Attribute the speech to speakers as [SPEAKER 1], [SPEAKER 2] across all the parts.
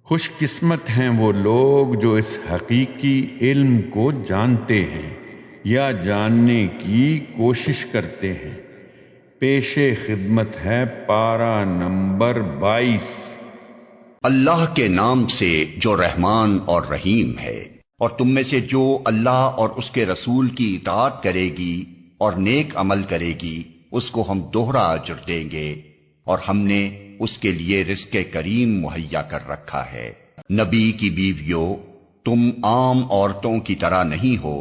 [SPEAKER 1] خوش قسمت ہیں وہ لوگ جو اس حقیقی علم کو جانتے ہیں یا جاننے کی کوشش کرتے ہیں۔ پیش خدمت ہے پارہ نمبر 22۔
[SPEAKER 2] اللہ کے نام سے جو رحمان اور رحیم ہے، اور تم میں سے جو اللہ اور اس کے رسول کی اطاعت کرے گی اور نیک عمل کرے گی اس کو ہم دوہرا اجر دیں گے، اور ہم نے اس کے لیے رزق کریم مہیا کر رکھا ہے۔ نبی کی بیویوں، تم عام عورتوں کی طرح نہیں ہو۔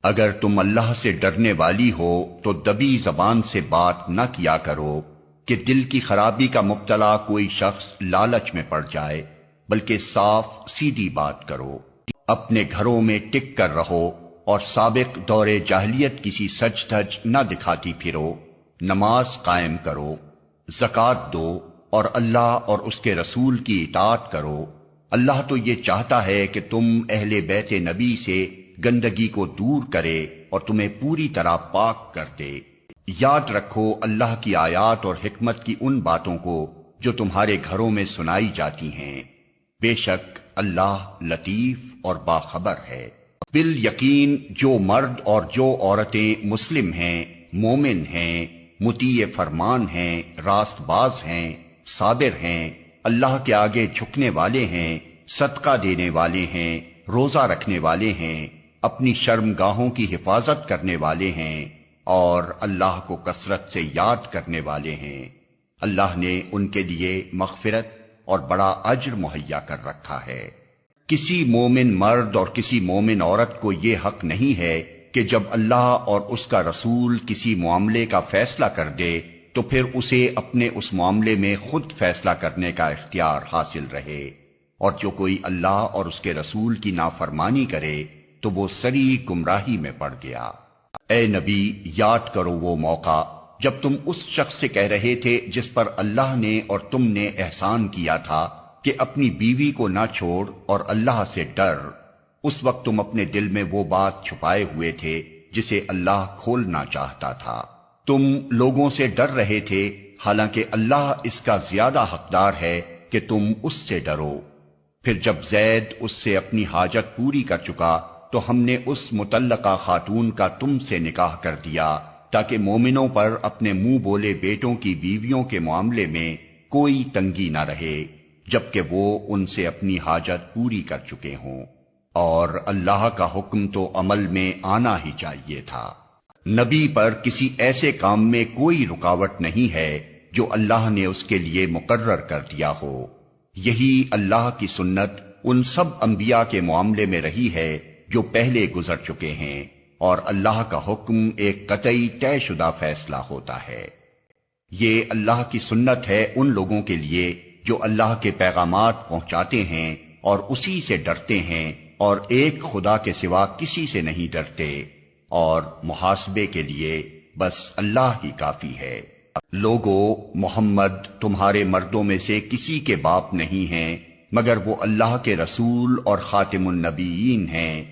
[SPEAKER 2] اگر تم اللہ سے ڈرنے والی ہو تو دبی زبان سے بات نہ کیا کرو کہ دل کی خرابی کا مبتلا کوئی شخص لالچ میں پڑ جائے، بلکہ صاف سیدھی بات کرو۔ اپنے گھروں میں ٹک کر رہو اور سابق دور جاہلیت کسی سج دھج نہ دکھاتی پھرو۔ نماز قائم کرو، زکوٰۃ دو اور اللہ اور اس کے رسول کی اطاعت کرو۔ اللہ تو یہ چاہتا ہے کہ تم اہل بیت نبی سے گندگی کو دور کرے اور تمہیں پوری طرح پاک کر دے۔ یاد رکھو اللہ کی آیات اور حکمت کی ان باتوں کو جو تمہارے گھروں میں سنائی جاتی ہیں۔ بے شک اللہ لطیف اور باخبر ہے۔ بالیقین جو مرد اور جو عورتیں مسلم ہیں، مومن ہیں، مطیع فرمان ہیں، راست باز ہیں، صابر ہیں، اللہ کے آگے جھکنے والے ہیں، صدقہ دینے والے ہیں، روزہ رکھنے والے ہیں، اپنی شرمگاہوں کی حفاظت کرنے والے ہیں، اور اللہ کو کثرت سے یاد کرنے والے ہیں، اللہ نے ان کے لیے مغفرت اور بڑا اجر مہیا کر رکھا ہے۔ کسی مومن مرد اور کسی مومن عورت کو یہ حق نہیں ہے کہ جب اللہ اور اس کا رسول کسی معاملے کا فیصلہ کر دے تو پھر اسے اپنے اس معاملے میں خود فیصلہ کرنے کا اختیار حاصل رہے، اور جو کوئی اللہ اور اس کے رسول کی نافرمانی کرے تو وہ سری گمراہی میں پڑ گیا۔ اے نبی، یاد کرو وہ موقع جب تم اس شخص سے کہہ رہے تھے جس پر اللہ نے اور تم نے احسان کیا تھا کہ اپنی بیوی کو نہ چھوڑ اور اللہ سے ڈر۔ اس وقت تم اپنے دل میں وہ بات چھپائے ہوئے تھے جسے اللہ کھولنا چاہتا تھا۔ تم لوگوں سے ڈر رہے تھے، حالانکہ اللہ اس کا زیادہ حقدار ہے کہ تم اس سے ڈرو۔ پھر جب زید اس سے اپنی حاجت پوری کر چکا تو ہم نے اس مطلقہ خاتون کا تم سے نکاح کر دیا تاکہ مومنوں پر اپنے منہ بولے بیٹوں کی بیویوں کے معاملے میں کوئی تنگی نہ رہے جبکہ وہ ان سے اپنی حاجت پوری کر چکے ہوں، اور اللہ کا حکم تو عمل میں آنا ہی چاہیے تھا۔ نبی پر کسی ایسے کام میں کوئی رکاوٹ نہیں ہے جو اللہ نے اس کے لیے مقرر کر دیا ہو۔ یہی اللہ کی سنت ان سب انبیاء کے معاملے میں رہی ہے جو پہلے گزر چکے ہیں، اور اللہ کا حکم ایک قطعی طے شدہ فیصلہ ہوتا ہے۔ یہ اللہ کی سنت ہے ان لوگوں کے لیے جو اللہ کے پیغامات پہنچاتے ہیں اور اسی سے ڈرتے ہیں اور ایک خدا کے سوا کسی سے نہیں ڈرتے، اور محاسبے کے لیے بس اللہ ہی کافی ہے۔ لوگو، محمد تمہارے مردوں میں سے کسی کے باپ نہیں ہیں مگر وہ اللہ کے رسول اور خاتم النبیین ہیں،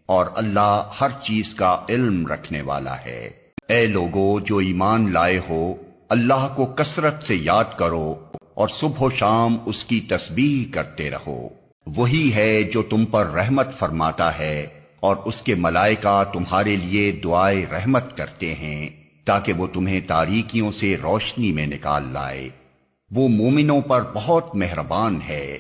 [SPEAKER 2] اور اللہ ہر چیز کا علم رکھنے والا ہے۔ اے لوگو جو ایمان لائے ہو، اللہ کو کثرت سے یاد کرو اور صبح و شام اس کی تسبیح کرتے رہو۔ وہی ہے جو تم پر رحمت فرماتا ہے، اور اس کے ملائکہ تمہارے لیے دعائے رحمت کرتے ہیں تاکہ وہ تمہیں تاریکیوں سے روشنی میں نکال لائے۔ وہ مومنوں پر بہت مہربان ہے۔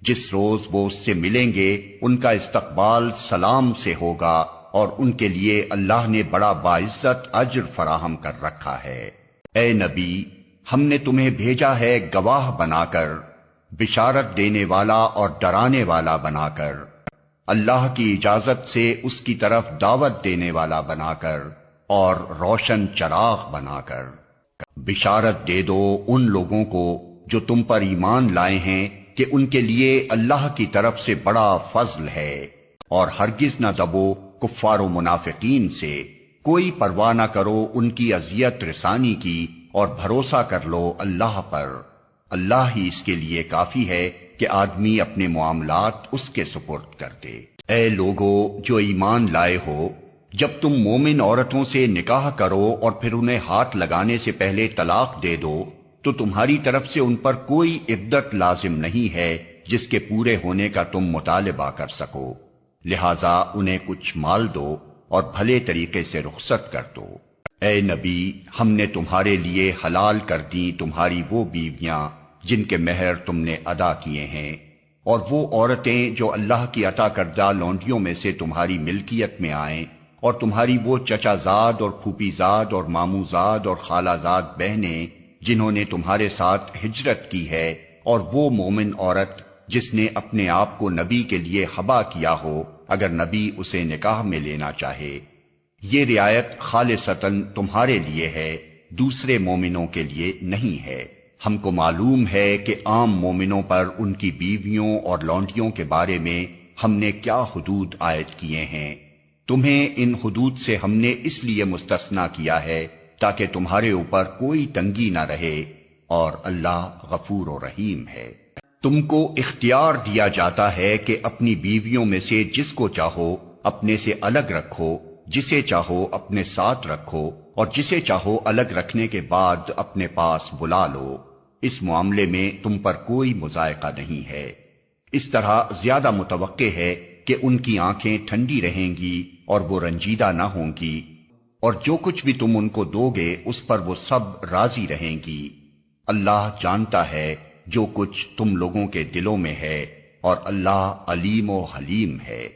[SPEAKER 2] جس روز وہ اس سے ملیں گے ان کا استقبال سلام سے ہوگا، اور ان کے لیے اللہ نے بڑا باعزت اجر فراہم کر رکھا ہے۔ اے نبی، ہم نے تمہیں بھیجا ہے گواہ بنا کر، بشارت دینے والا اور ڈرانے والا بنا کر، اللہ کی اجازت سے اس کی طرف دعوت دینے والا بنا کر، اور روشن چراغ بنا کر۔ بشارت دے دو ان لوگوں کو جو تم پر ایمان لائے ہیں کہ ان کے لیے اللہ کی طرف سے بڑا فضل ہے، اور ہرگز نہ دبو کفار و منافقین سے۔ کوئی پرواہ نہ کرو ان کی اذیت رسانی کی، اور بھروسہ کر لو اللہ پر۔ اللہ ہی اس کے لیے کافی ہے کہ آدمی اپنے معاملات اس کے سپرد کر دے۔ اے لوگو جو ایمان لائے ہو، جب تم مومن عورتوں سے نکاح کرو اور پھر انہیں ہاتھ لگانے سے پہلے طلاق دے دو تو تمہاری طرف سے ان پر کوئی عدت لازم نہیں ہے جس کے پورے ہونے کا تم مطالبہ کر سکو، لہذا انہیں کچھ مال دو اور بھلے طریقے سے رخصت کر دو۔ اے نبی، ہم نے تمہارے لیے حلال کر دی تمہاری وہ بیویاں جن کے مہر تم نے ادا کیے ہیں، اور وہ عورتیں جو اللہ کی عطا کردہ لونڈیوں میں سے تمہاری ملکیت میں آئیں، اور تمہاری وہ چچا زاد اور پھوپھی زاد اور ماموں زاد اور خالہ زاد بہنیں جنہوں نے تمہارے ساتھ ہجرت کی ہے، اور وہ مومن عورت جس نے اپنے آپ کو نبی کے لیے حبا کیا ہو اگر نبی اسے نکاح میں لینا چاہے۔ یہ رعایت خالصتاً تمہارے لیے ہے، دوسرے مومنوں کے لیے نہیں ہے۔ ہم کو معلوم ہے کہ عام مومنوں پر ان کی بیویوں اور لونڈیوں کے بارے میں ہم نے کیا حدود عائد کیے ہیں۔ تمہیں ان حدود سے ہم نے اس لیے مستثنا کیا ہے تاکہ تمہارے اوپر کوئی تنگی نہ رہے، اور اللہ غفور و رحیم ہے۔ تم کو اختیار دیا جاتا ہے کہ اپنی بیویوں میں سے جس کو چاہو اپنے سے الگ رکھو، جسے چاہو اپنے ساتھ رکھو، اور جسے چاہو الگ رکھنے کے بعد اپنے پاس بلا لو۔ اس معاملے میں تم پر کوئی مضائقہ نہیں ہے۔ اس طرح زیادہ متوقع ہے کہ ان کی آنکھیں ٹھنڈی رہیں گی اور وہ رنجیدہ نہ ہوں گی، اور جو کچھ بھی تم ان کو دو گے اس پر وہ سب راضی رہیں گی۔ اللہ جانتا ہے جو کچھ تم لوگوں کے دلوں میں ہے، اور اللہ علیم و حلیم ہے۔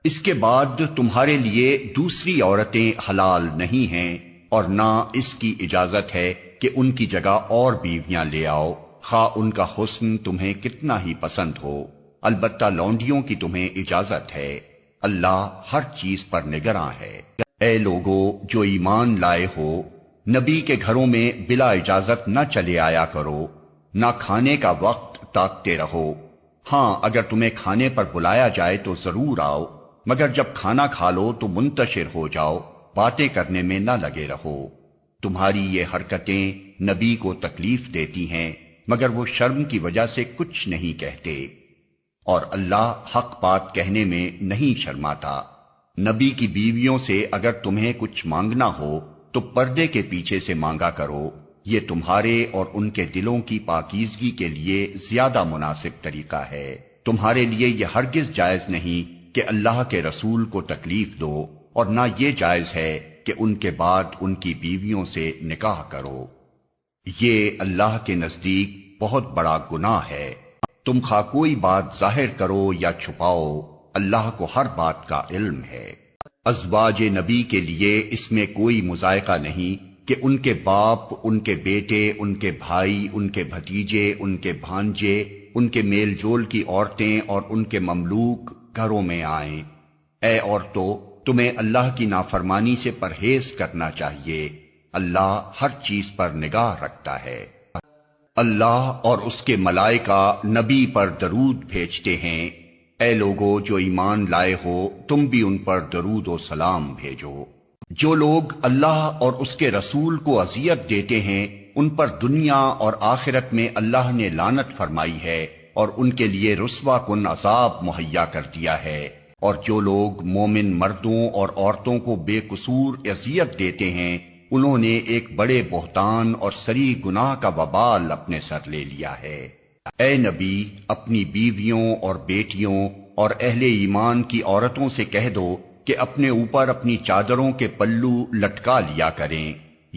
[SPEAKER 2] اس کے بعد تمہارے لیے دوسری عورتیں حلال نہیں ہیں، اور نہ اس کی اجازت ہے کہ ان کی جگہ اور بیویاں لے آؤ، خواہ ان کا حسن تمہیں کتنا ہی پسند ہو۔ البتہ لونڈیوں کی تمہیں اجازت ہے، اللہ ہر چیز پر نگراں ہے۔ اے لوگو جو ایمان لائے ہو، نبی کے گھروں میں بلا اجازت نہ چلے آیا کرو، نہ کھانے کا وقت تاکتے رہو۔ ہاں، اگر تمہیں کھانے پر بلایا جائے تو ضرور آؤ، مگر جب کھانا کھا لو تو منتشر ہو جاؤ، باتیں کرنے میں نہ لگے رہو۔ تمہاری یہ حرکتیں نبی کو تکلیف دیتی ہیں، مگر وہ شرم کی وجہ سے کچھ نہیں کہتے، اور اللہ حق بات کہنے میں نہیں شرماتا۔ نبی کی بیویوں سے اگر تمہیں کچھ مانگنا ہو تو پردے کے پیچھے سے مانگا کرو، یہ تمہارے اور ان کے دلوں کی پاکیزگی کے لیے زیادہ مناسب طریقہ ہے۔ تمہارے لیے یہ ہرگز جائز نہیں کہ اللہ کے رسول کو تکلیف دو، اور نہ یہ جائز ہے کہ ان کے بعد ان کی بیویوں سے نکاح کرو۔ یہ اللہ کے نزدیک بہت بڑا گناہ ہے۔ تم خواہ کوئی بات ظاہر کرو یا چھپاؤ، اللہ کو ہر بات کا علم ہے۔ ازواج نبی کے لیے اس میں کوئی مضائقہ نہیں کہ ان کے باپ، ان کے بیٹے، ان کے بھائی، ان کے بھتیجے، ان کے بھانجے، ان کے میل جول کی عورتیں اور ان کے مملوک گھروں میں آئیں۔ اے عورتوں، تمہیں اللہ کی نافرمانی سے پرہیز کرنا چاہیے، اللہ ہر چیز پر نگاہ رکھتا ہے۔ اللہ اور اس کے ملائکہ نبی پر درود بھیجتے ہیں۔ اے لوگو جو ایمان لائے ہو، تم بھی ان پر درود و سلام بھیجو۔ جو لوگ اللہ اور اس کے رسول کو اذیت دیتے ہیں ان پر دنیا اور آخرت میں اللہ نے لعنت فرمائی ہے اور ان کے لیے رسوا کن عذاب مہیا کر دیا ہے۔ اور جو لوگ مومن مردوں اور عورتوں کو بے قصور اذیت دیتے ہیں انہوں نے ایک بڑے بہتان اور سری گناہ کا وبال اپنے سر لے لیا ہے۔ اے نبی، اپنی بیویوں اور بیٹیوں اور اہل ایمان کی عورتوں سے کہہ دو کہ اپنے اوپر اپنی چادروں کے پلو لٹکا لیا کریں،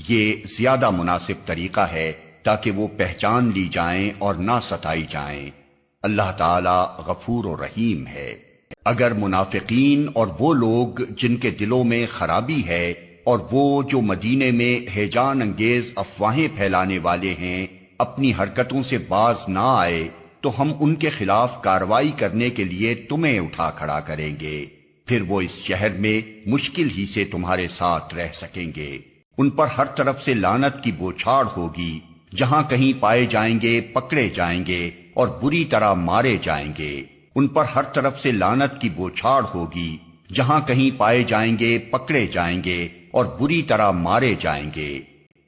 [SPEAKER 2] یہ زیادہ مناسب طریقہ ہے تاکہ وہ پہچان لی جائیں اور نہ ستائی جائیں۔ اللہ تعالی غفور و رحیم ہے۔ اگر منافقین اور وہ لوگ جن کے دلوں میں خرابی ہے اور وہ جو مدینے میں ہیجان انگیز افواہیں پھیلانے والے ہیں اپنی حرکتوں سے باز نہ آئے تو ہم ان کے خلاف کارروائی کرنے کے لیے تمہیں اٹھا کھڑا کریں گے، پھر وہ اس شہر میں مشکل ہی سے تمہارے ساتھ رہ سکیں گے۔ ان پر ہر طرف سے لعنت کی بوچھاڑ ہوگی، جہاں کہیں پائے جائیں گے پکڑے جائیں گے اور بری طرح مارے جائیں گے۔ ان پر ہر طرف سے لعنت کی بوچھاڑ ہوگی، جہاں کہیں پائے جائیں گے پکڑے جائیں گے اور بری طرح مارے جائیں گے۔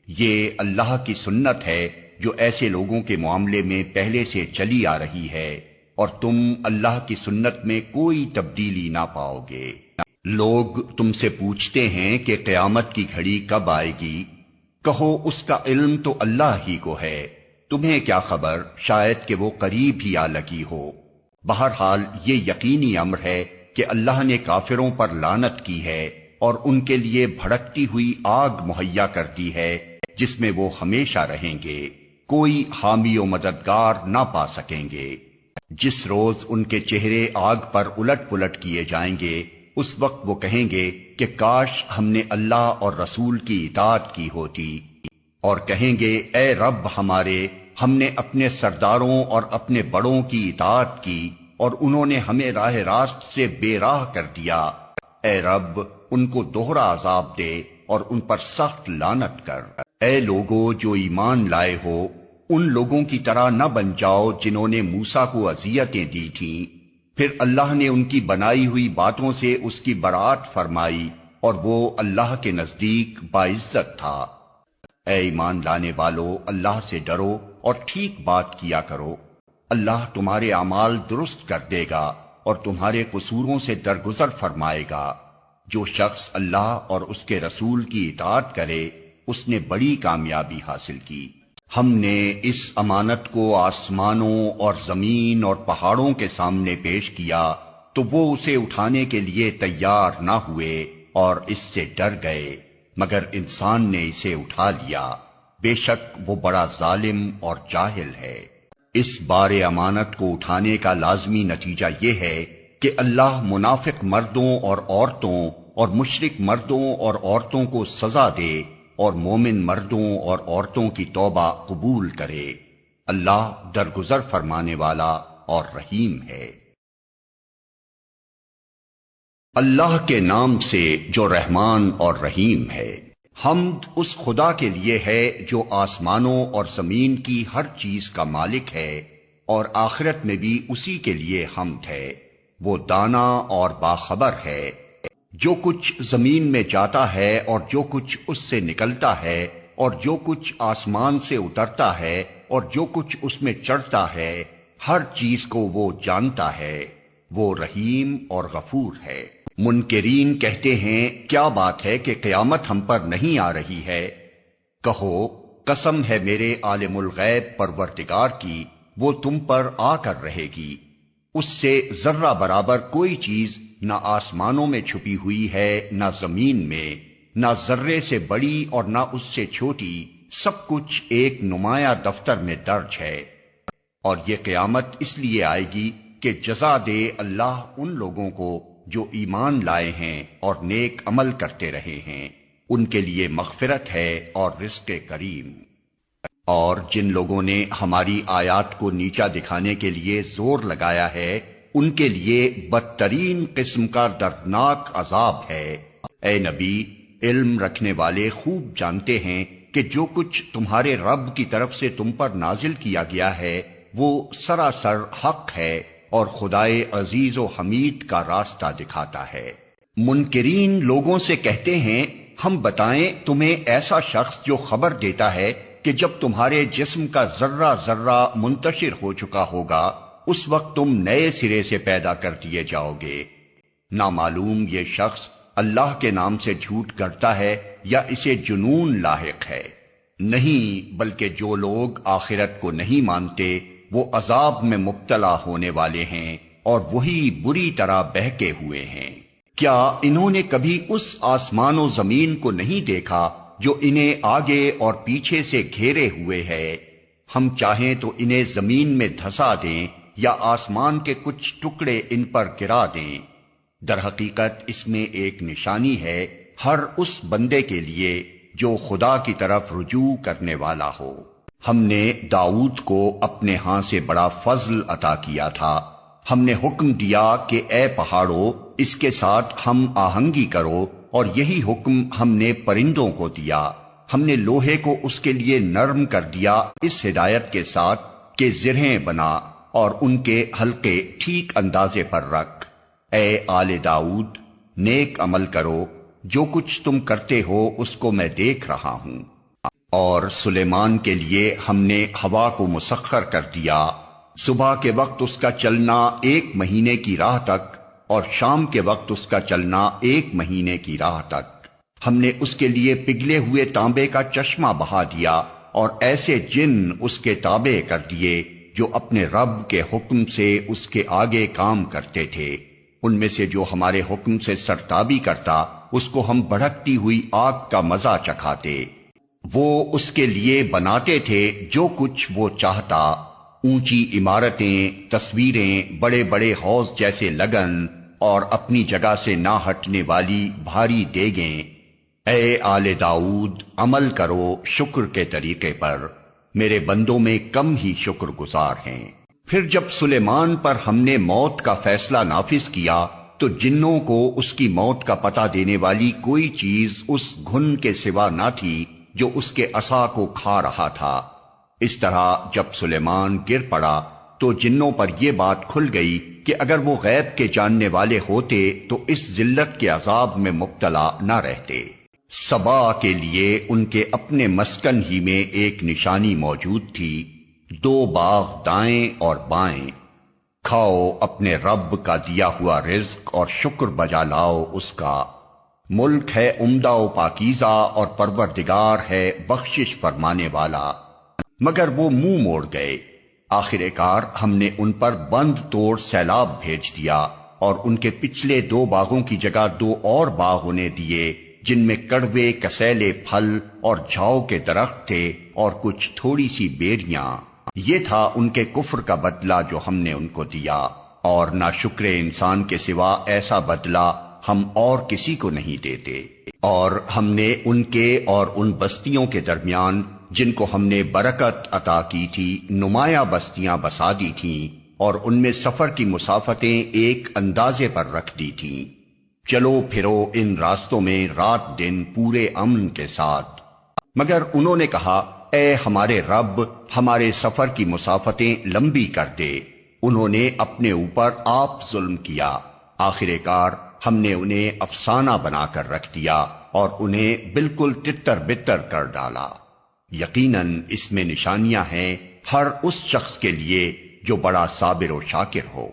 [SPEAKER 2] یہ اللہ کی سنت ہے جو ایسے لوگوں کے معاملے میں پہلے سے چلی آ رہی ہے، اور تم اللہ کی سنت میں کوئی تبدیلی نہ پاؤ گے۔ لوگ تم سے پوچھتے ہیں کہ قیامت کی گھڑی کب آئے گی؟ کہو اس کا علم تو اللہ ہی کو ہے، تمہیں کیا خبر، شاید کہ وہ قریب ہی آ لگی ہو۔ بہرحال یہ یقینی امر ہے کہ اللہ نے کافروں پر لعنت کی ہے اور ان کے لیے بھڑکتی ہوئی آگ مہیا کر دی ہے جس میں وہ ہمیشہ رہیں گے، کوئی حامی و مددگار نہ پا سکیں گے۔ جس روز ان کے چہرے آگ پر الٹ پلٹ کیے جائیں گے، اس وقت وہ کہیں گے کہ کاش ہم نے اللہ اور رسول کی اطاعت کی ہوتی، اور کہیں گے اے رب ہمارے، ہم نے اپنے سرداروں اور اپنے بڑوں کی اطاعت کی اور انہوں نے ہمیں راہ راست سے بے راہ کر دیا۔ اے رب ان کو دوہرا عذاب دے اور ان پر سخت لعنت کر۔ اے لوگو جو ایمان لائے ہو، ان لوگوں کی طرح نہ بن جاؤ جنہوں نے موسیٰ کو اذیتیں دی تھیں، پھر اللہ نے ان کی بنائی ہوئی باتوں سے اس کی برات فرمائی اور وہ اللہ کے نزدیک باعزت تھا۔ اے ایمان لانے والو، اللہ سے ڈرو اور ٹھیک بات کیا کرو، اللہ تمہارے اعمال درست کر دے گا اور تمہارے قصوروں سے درگزر فرمائے گا۔ جو شخص اللہ اور اس کے رسول کی اطاعت کرے اس نے بڑی کامیابی حاصل کی۔ ہم نے اس امانت کو آسمانوں اور زمین اور پہاڑوں کے سامنے پیش کیا تو وہ اسے اٹھانے کے لیے تیار نہ ہوئے اور اس سے ڈر گئے، مگر انسان نے اسے اٹھا لیا، بے شک وہ بڑا ظالم اور جاہل ہے۔ اس بار امانت کو اٹھانے کا لازمی نتیجہ یہ ہے کہ اللہ منافق مردوں اور عورتوں اور مشرک مردوں اور عورتوں کو سزا دے اور مومن مردوں اور عورتوں کی توبہ قبول کرے۔ اللہ درگزر فرمانے والا اور رحیم ہے۔ اللہ کے نام سے جو رحمان اور رحیم ہے۔ حمد اس خدا کے لیے ہے جو آسمانوں اور زمین کی ہر چیز کا مالک ہے، اور آخرت میں بھی اسی کے لیے حمد ہے۔ وہ دانا اور باخبر ہے۔ جو کچھ زمین میں جاتا ہے اور جو کچھ اس سے نکلتا ہے اور جو کچھ آسمان سے اترتا ہے اور جو کچھ اس میں چڑھتا ہے، ہر چیز کو وہ جانتا ہے۔ وہ رحیم اور غفور ہے۔ منکرین کہتے ہیں کیا بات ہے کہ قیامت ہم پر نہیں آ رہی ہے؟ کہو قسم ہے میرے عالم الغیب پروردگار کی، وہ تم پر آ کر رہے گی۔ اس سے ذرہ برابر کوئی چیز نہ آسمانوں میں چھپی ہوئی ہے نہ زمین میں، نہ ذرے سے بڑی اور نہ اس سے چھوٹی، سب کچھ ایک نمایاں دفتر میں درج ہے۔ اور یہ قیامت اس لیے آئے گی کہ جزا دے اللہ ان لوگوں کو جو ایمان لائے ہیں اور نیک عمل کرتے رہے ہیں، ان کے لیے مغفرت ہے اور رزق کریم۔ اور جن لوگوں نے ہماری آیات کو نیچا دکھانے کے لیے زور لگایا ہے، ان کے لیے بدترین قسم کا دردناک عذاب ہے۔ اے نبی، علم رکھنے والے خوب جانتے ہیں کہ جو کچھ تمہارے رب کی طرف سے تم پر نازل کیا گیا ہے وہ سراسر حق ہے اور خدائے عزیز و حمید کا راستہ دکھاتا ہے۔ منکرین لوگوں سے کہتے ہیں ہم بتائیں تمہیں ایسا شخص جو خبر دیتا ہے کہ جب تمہارے جسم کا ذرہ ذرہ منتشر ہو چکا ہوگا اس وقت تم نئے سرے سے پیدا کر دیے جاؤ گے۔ نامعلوم یہ شخص اللہ کے نام سے جھوٹ گڑھتا ہے یا اسے جنون لاحق ہے۔ نہیں، بلکہ جو لوگ آخرت کو نہیں مانتے وہ عذاب میں مبتلا ہونے والے ہیں اور وہی بری طرح بہکے ہوئے ہیں۔ کیا انہوں نے کبھی اس آسمان و زمین کو نہیں دیکھا جو انہیں آگے اور پیچھے سے گھیرے ہوئے ہے؟ ہم چاہیں تو انہیں زمین میں دھسا دیں یا آسمان کے کچھ ٹکڑے ان پر گرا دیں۔ در حقیقت اس میں ایک نشانی ہے ہر اس بندے کے لیے جو خدا کی طرف رجوع کرنے والا ہو۔ ہم نے داؤد کو اپنے ہاں سے بڑا فضل عطا کیا تھا۔ ہم نے حکم دیا کہ اے پہاڑوں اس کے ساتھ ہم آہنگی کرو، اور یہی حکم ہم نے پرندوں کو دیا۔ ہم نے لوہے کو اس کے لیے نرم کر دیا اس ہدایت کے ساتھ کہ زرہیں بنا اور ان کے حلقے ٹھیک اندازے پر رکھ۔ اے آل داؤد، نیک عمل کرو، جو کچھ تم کرتے ہو اس کو میں دیکھ رہا ہوں۔ اور سلیمان کے لیے ہم نے ہوا کو مسخر کر دیا، صبح کے وقت اس کا چلنا 1 مہینے کی راہ تک اور شام کے وقت اس کا چلنا 1 مہینے کی راہ تک۔ ہم نے اس کے لیے پگھلے ہوئے تانبے کا چشمہ بہا دیا اور ایسے جن اس کے تابع کر دیے جو اپنے رب کے حکم سے اس کے آگے کام کرتے تھے، ان میں سے جو ہمارے حکم سے سرتابی کرتا اس کو ہم بھڑکتی ہوئی آگ کا مزہ چکھاتے۔ وہ اس کے لیے بناتے تھے جو کچھ وہ چاہتا، اونچی عمارتیں، تصویریں، بڑے بڑے حوض جیسے لگن اور اپنی جگہ سے نہ ہٹنے والی بھاری دیگیں۔ اے آل داؤد، عمل کرو شکر کے طریقے پر، میرے بندوں میں کم ہی شکر گزار ہیں۔ پھر جب سلیمان پر ہم نے موت کا فیصلہ نافذ کیا تو جنوں کو اس کی موت کا پتہ دینے والی کوئی چیز اس گھن کے سوا نہ تھی جو اس کے عصا کو کھا رہا تھا۔ اس طرح جب سلیمان گر پڑا تو جنوں پر یہ بات کھل گئی کہ اگر وہ غیب کے جاننے والے ہوتے تو اس ذلت کے عذاب میں مبتلا نہ رہتے۔ سبا کے لیے ان کے اپنے مسکن ہی میں ایک نشانی موجود تھی، 2 باغ دائیں اور بائیں۔ کھاؤ اپنے رب کا دیا ہوا رزق اور شکر بجا لاؤ اس کا۔ ملک ہے عمدہ و پاکیزہ اور پروردگار ہے بخشش فرمانے والا۔ مگر وہ منہ موڑ گئے۔ آخر کار ہم نے ان پر بند توڑ سیلاب بھیج دیا اور ان کے پچھلے 2 باغوں کی جگہ 2 اور باغ انہیں دیے جن میں کڑوے کسیلے پھل اور جھاؤ کے درخت تھے اور کچھ تھوڑی سی بیریاں۔ یہ تھا ان کے کفر کا بدلہ جو ہم نے ان کو دیا، اور ناشکر انسان کے سوا ایسا بدلہ ہم اور کسی کو نہیں دیتے۔ اور ہم نے ان کے اور ان بستیوں کے درمیان جن کو ہم نے برکت عطا کی تھی نمایاں بستیاں بسا دی تھیں، اور ان میں سفر کی مسافتیں ایک اندازے پر رکھ دی تھیں۔ چلو پھرو ان راستوں میں رات دن پورے امن کے ساتھ۔ مگر انہوں نے کہا، اے ہمارے رب، ہمارے سفر کی مسافتیں لمبی کر دے۔ انہوں نے اپنے اوپر آپ ظلم کیا۔ آخر کار ہم نے انہیں افسانہ بنا کر رکھ دیا اور انہیں بالکل تتر بتر کر ڈالا۔ یقیناً اس میں نشانیاں ہیں ہر اس شخص کے لیے جو بڑا صابر و شاکر ہو۔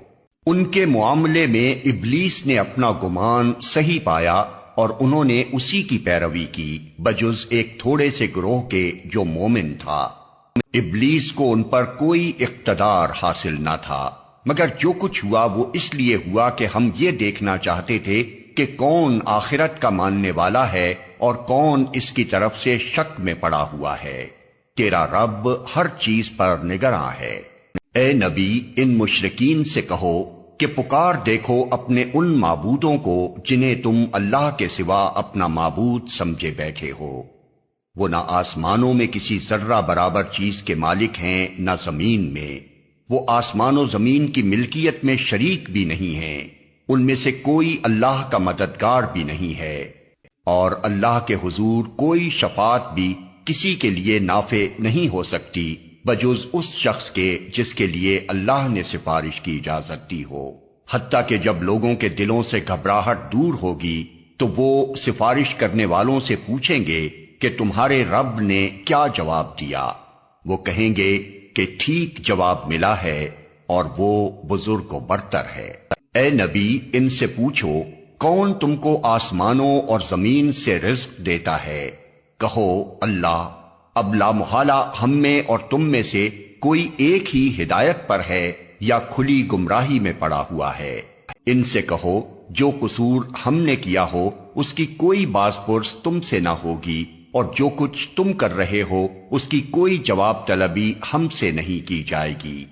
[SPEAKER 2] ان کے معاملے میں ابلیس نے اپنا گمان صحیح پایا اور انہوں نے اسی کی پیروی کی بجز ایک تھوڑے سے گروہ کے جو مومن تھا۔ ابلیس کو ان پر کوئی اقتدار حاصل نہ تھا، مگر جو کچھ ہوا وہ اس لیے ہوا کہ ہم یہ دیکھنا چاہتے تھے کہ کون آخرت کا ماننے والا ہے اور کون اس کی طرف سے شک میں پڑا ہوا ہے۔ تیرا رب ہر چیز پر نگراں ہے۔ اے نبی، ان مشرکین سے کہو کہ پکار دیکھو اپنے ان معبودوں کو جنہیں تم اللہ کے سوا اپنا معبود سمجھے بیٹھے ہو۔ وہ نہ آسمانوں میں کسی ذرہ برابر چیز کے مالک ہیں نہ زمین میں، وہ آسمان و زمین کی ملکیت میں شریک بھی نہیں ہیں، ان میں سے کوئی اللہ کا مددگار بھی نہیں ہے، اور اللہ کے حضور کوئی شفاعت بھی کسی کے لیے نافع نہیں ہو سکتی بجز اس شخص کے جس کے لیے اللہ نے سفارش کی اجازت دی ہو۔ حتیٰ کہ جب لوگوں کے دلوں سے گھبراہٹ دور ہوگی تو وہ سفارش کرنے والوں سے پوچھیں گے کہ تمہارے رب نے کیا جواب دیا؟ وہ کہیں گے کہ ٹھیک جواب ملا ہے اور وہ بزرگ و برتر ہے۔ اے نبی، ان سے پوچھو کون تم کو آسمانوں اور زمین سے رزق دیتا ہے؟ کہو اللہ۔ اب لا محالہ ہم میں اور تم میں سے کوئی ایک ہی ہدایت پر ہے یا کھلی گمراہی میں پڑا ہوا ہے۔ ان سے کہو جو قصور ہم نے کیا ہو اس کی کوئی باز پرس تم سے نہ ہوگی، اور جو کچھ تم کر رہے ہو اس کی کوئی جواب طلبی ہم سے نہیں کی جائے گی۔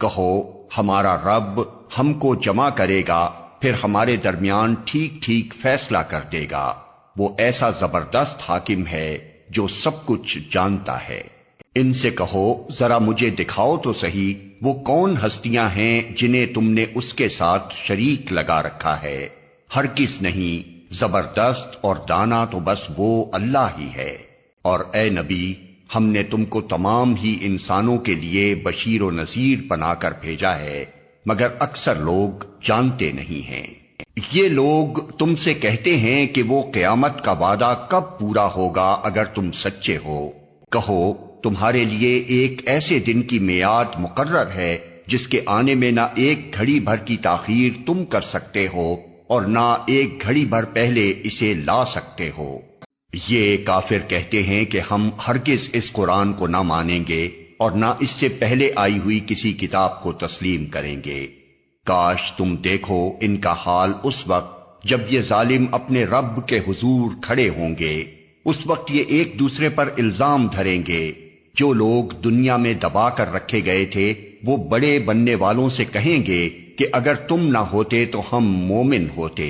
[SPEAKER 2] کہو ہمارا رب ہم کو جمع کرے گا، پھر ہمارے درمیان ٹھیک ٹھیک فیصلہ کر دے گا۔ وہ ایسا زبردست حاکم ہے جو سب کچھ جانتا ہے۔ ان سے کہو ذرا مجھے دکھاؤ تو صحیح وہ کون ہستیاں ہیں جنہیں تم نے اس کے ساتھ شریک لگا رکھا ہے۔ ہرگز نہیں، زبردست اور دانا تو بس وہ اللہ ہی ہے۔ اور اے نبی، ہم نے تم کو تمام ہی انسانوں کے لیے بشیر و نذیر بنا کر بھیجا ہے، مگر اکثر لوگ جانتے نہیں ہیں۔ یہ لوگ تم سے کہتے ہیں کہ وہ قیامت کا وعدہ کب پورا ہوگا اگر تم سچے ہو۔ کہو تمہارے لیے ایک ایسے دن کی میعاد مقرر ہے جس کے آنے میں نہ ایک گھڑی بھر کی تاخیر تم کر سکتے ہو اور نہ ایک گھڑی بھر پہلے اسے لا سکتے ہو۔ یہ کافر کہتے ہیں کہ ہم ہرگز اس قرآن کو نہ مانیں گے اور نہ اس سے پہلے آئی ہوئی کسی کتاب کو تسلیم کریں گے۔ کاش تم دیکھو ان کا حال اس وقت جب یہ ظالم اپنے رب کے حضور کھڑے ہوں گے۔ اس وقت یہ ایک دوسرے پر الزام دھریں گے۔ جو لوگ دنیا میں دبا کر رکھے گئے تھے وہ بڑے بننے والوں سے کہیں گے کہ اگر تم نہ ہوتے تو ہم مومن ہوتے۔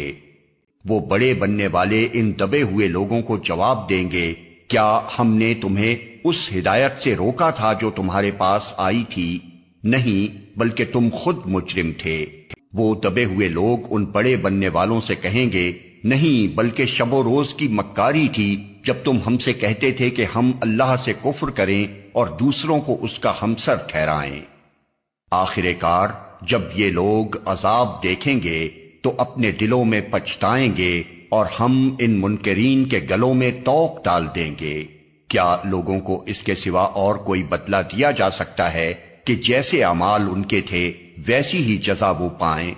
[SPEAKER 2] وہ بڑے بننے والے ان دبے ہوئے لوگوں کو جواب دیں گے، کیا ہم نے تمہیں اس ہدایت سے روکا تھا جو تمہارے پاس آئی تھی؟ نہیں، بلکہ تم خود مجرم تھے۔ وہ دبے ہوئے لوگ ان بڑے بننے والوں سے کہیں گے، نہیں، بلکہ شب و روز کی مکاری تھی جب تم ہم سے کہتے تھے کہ ہم اللہ سے کفر کریں اور دوسروں کو اس کا ہمسر ٹھہرائیں۔ آخر کار جب یہ لوگ عذاب دیکھیں گے تو اپنے دلوں میں پچھتائیں گے اور ہم ان منکرین کے گلوں میں توق ڈال دیں گے۔ کیا لوگوں کو اس کے سوا اور کوئی بدلہ دیا جا سکتا ہے کہ جیسے اعمال ان کے تھے ویسی ہی جزا وہ پائیں؟